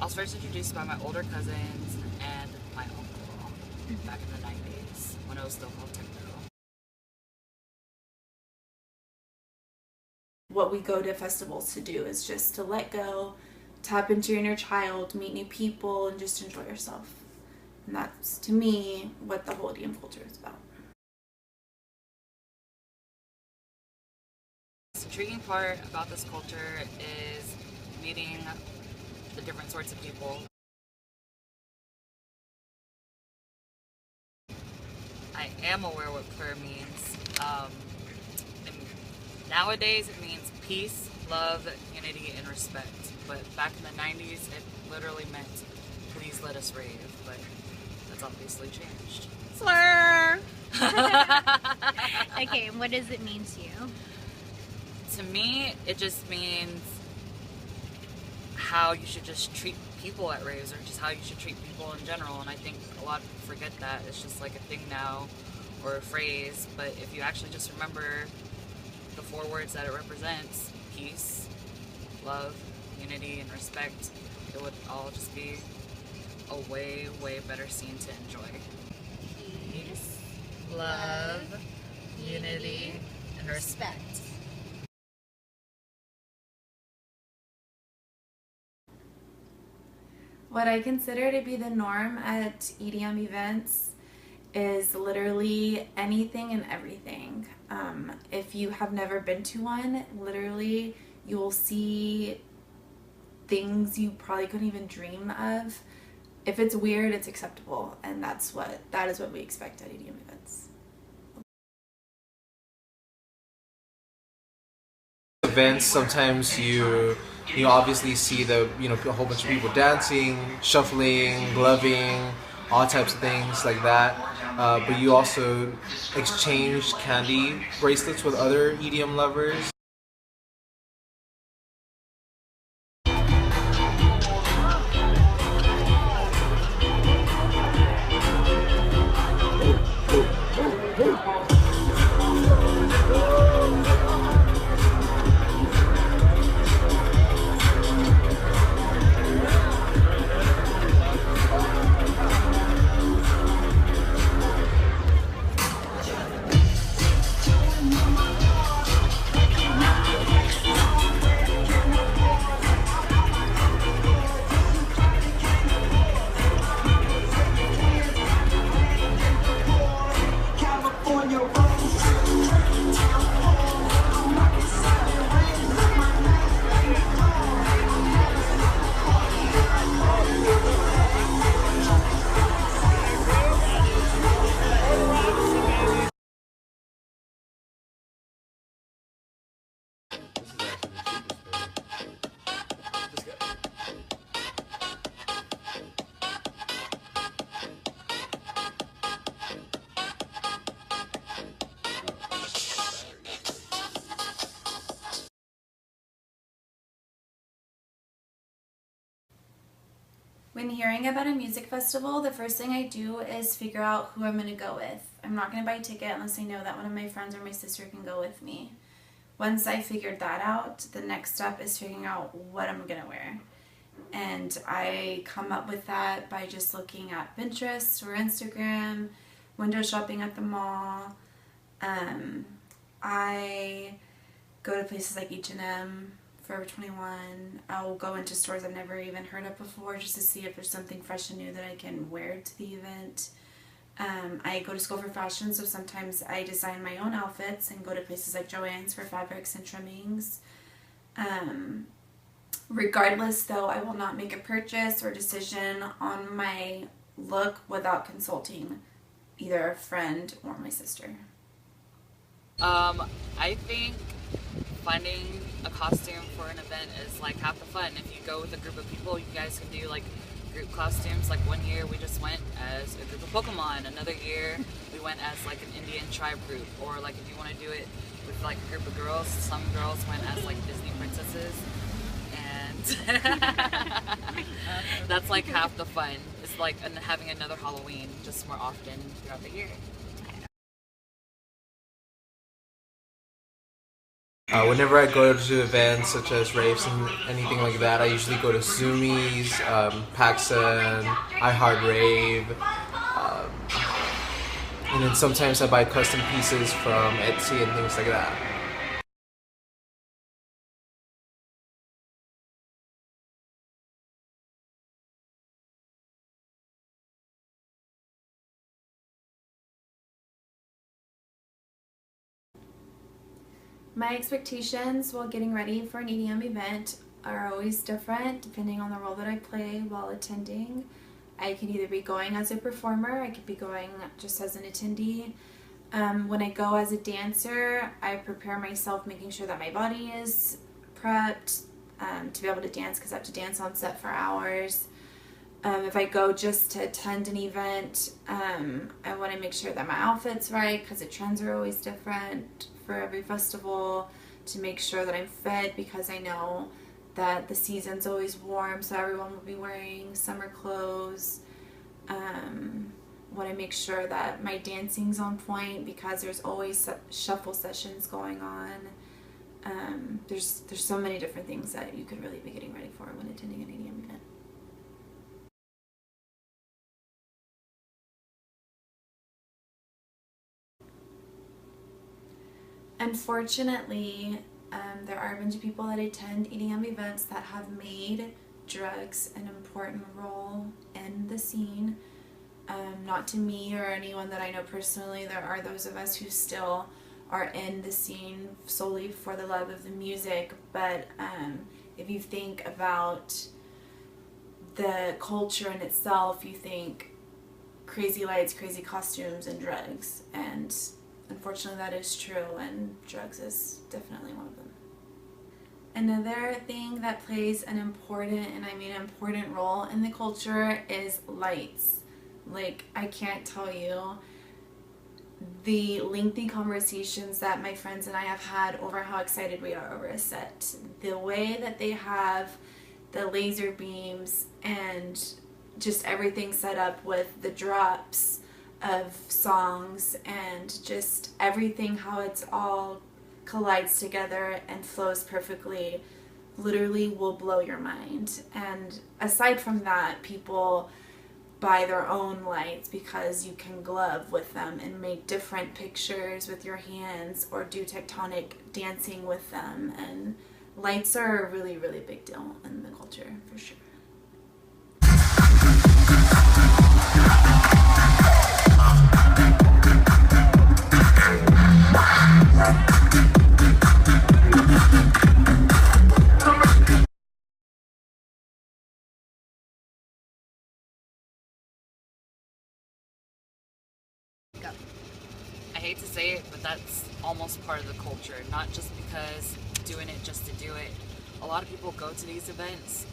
I was first introduced by my older cousins and my uncle back in the 90s when it was still called techno. What we go to festivals to do is just to let go, tap into your inner child, meet new people, and just enjoy yourself. And that's, to me, what the whole EDM culture is about. The intriguing part about this culture is meeting the different sorts of people. I am aware what prayer means. And nowadays it means peace, love, unity, and respect. But back in the 90s it literally meant please let us rave. But that's obviously changed. Slur! Okay, what does it mean to you? To me, it just means how you should just treat people at raves, or just how you should treat people in general. And I think a lot of people forget that. It's just like a thing now, or a phrase. But if you actually just remember the 4 words that it represents, peace, love, unity, and respect, it would all just be a way, way better scene to enjoy. Peace, love, unity, and respect. What I consider to be the norm at EDM events is literally anything and everything. If you have never been to one, literally you will see things you probably couldn't even dream of. If it's weird, it's acceptable, and that is what we expect at EDM events. Events, sometimes you obviously see a whole bunch of people dancing, shuffling, gloving, all types of things like that. But you also exchange candy bracelets with other EDM lovers. When hearing about a music festival, the first thing I do is figure out who I'm going to go with. I'm not going to buy a ticket unless I know that one of my friends or my sister can go with me. Once I figured that out, the next step is figuring out what I'm going to wear. And I come up with that by just looking at Pinterest or Instagram, window shopping at the mall. I go to places like H&M, Forever 21. I'll go into stores I've never even heard of before just to see if there's something fresh and new that I can wear to the event. I go to school for fashion, so sometimes I design my own outfits and go to places like Joann's for fabrics and trimmings. Regardless, though, I will not make a purchase or decision on my look without consulting either a friend or my sister. I think finding a costume for an event is like half the fun. If you go with a group of people, you guys can do like group costumes. Like one year we just went as a group of Pokemon. Another year we went as like an Indian tribe group. Or like if you want to do it with like a group of girls, some girls went as like Disney princesses. And that's like half the fun. It's like having another Halloween just more often throughout the year. Whenever I go to events such as raves and anything like that, I usually go to Zoomies, PAXN, iHeartRave, and then sometimes I buy custom pieces from Etsy and things like that. My expectations while getting ready for an EDM event are always different depending on the role that I play while attending. I can either be going as a performer, I could be going just as an attendee. When I go as a dancer, I prepare myself making sure that my body is prepped to be able to dance, because I have to dance on set for hours. If I go just to attend an event, I want to make sure that my outfit's right, because the trends are always different for every festival, to make sure that I'm fit, because I know that the season's always warm, so everyone will be wearing summer clothes. Want to make sure that my dancing's on point, because there's always shuffle sessions going on. There's so many different things that you could really be getting ready for when attending an EDM event. Unfortunately, there are a bunch of people that attend EDM events that have made drugs an important role in the scene. Not to me or anyone that I know personally. There are those of us who still are in the scene solely for the love of the music, but if you think about the culture in itself, you think crazy lights, crazy costumes, and drugs, and unfortunately that is true, and drugs is definitely one of them. Another thing that plays an important, and I mean important, role in the culture is lights. Like, I can't tell you the lengthy conversations that my friends and I have had over how excited we are over a set. The way that they have the laser beams and just everything set up with the drops of songs and just everything, how it's all collides together and flows perfectly, literally will blow your mind. And aside from that, people buy their own lights because you can glove with them and make different pictures with your hands, or do tectonic dancing with them. And lights are a really, really big deal in the culture, for sure. I hate to say it, but that's almost part of the culture. Not just because doing it just to do it. A lot of people go to these events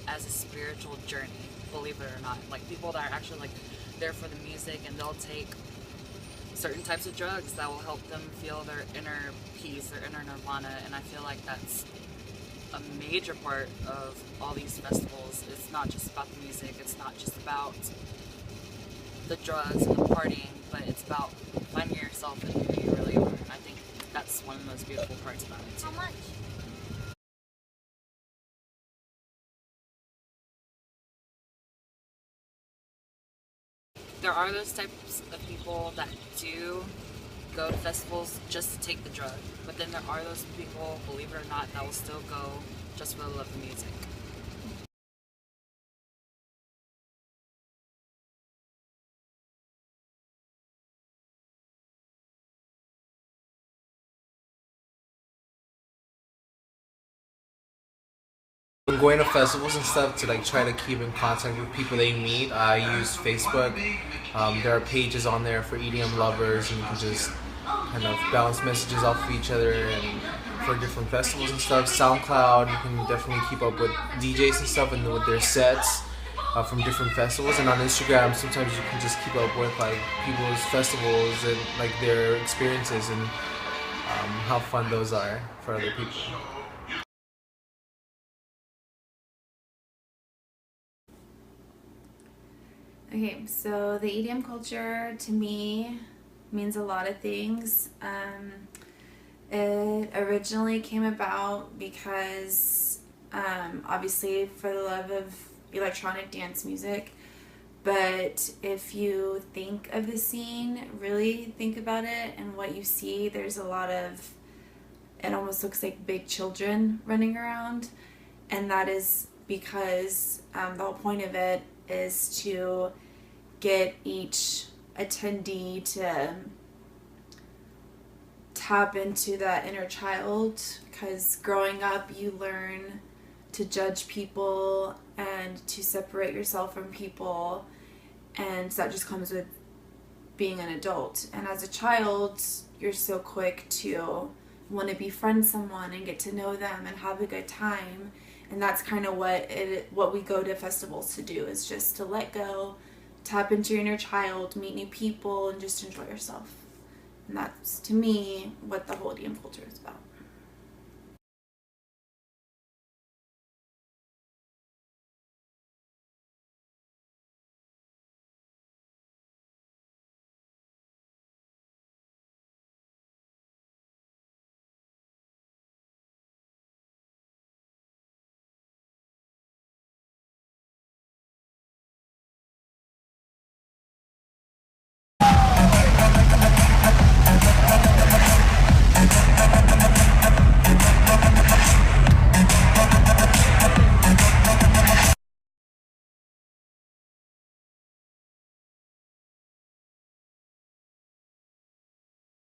as a spiritual journey, believe it or not. Like, people that are actually like there for the music, and they'll take certain types of drugs that will help them feel their inner peace, their inner nirvana. And I feel like that's a major part of all these festivals. It's not just about the music, it's not just about the drugs and the partying, but it's about finding yourself and who you really are. And I think that's one of the most beautiful parts about it too. How much? There are those types of people that do go to festivals just to take the drug, but then there are those people, believe it or not, that will still go just for the love of music. When going to festivals and stuff, to like try to keep in contact with people they meet, I use Facebook. There are pages on there for EDM lovers, and you can just kind of bounce messages off of each other, and for different festivals and stuff. SoundCloud, you can definitely keep up with DJs and stuff and with their sets from different festivals. And on Instagram, sometimes you can just keep up with like people's festivals and like their experiences, and how fun those are for other people. Okay, so the EDM culture to me means a lot of things. It originally came about because, obviously, for the love of electronic dance music. But if you think of the scene, really think about it and what you see, there's a lot of, it almost looks like big children running around. And that is because the whole point of it is to get each attendee to tap into that inner child, because growing up you learn to judge people and to separate yourself from people, and that just comes with being an adult. And as a child, you're so quick to want to befriend someone and get to know them and have a good time. And that's kind of what we go to festivals to do, is just to let go, tap into your inner child, meet new people, and just enjoy yourself. And that's, to me, what the whole EDM culture is about.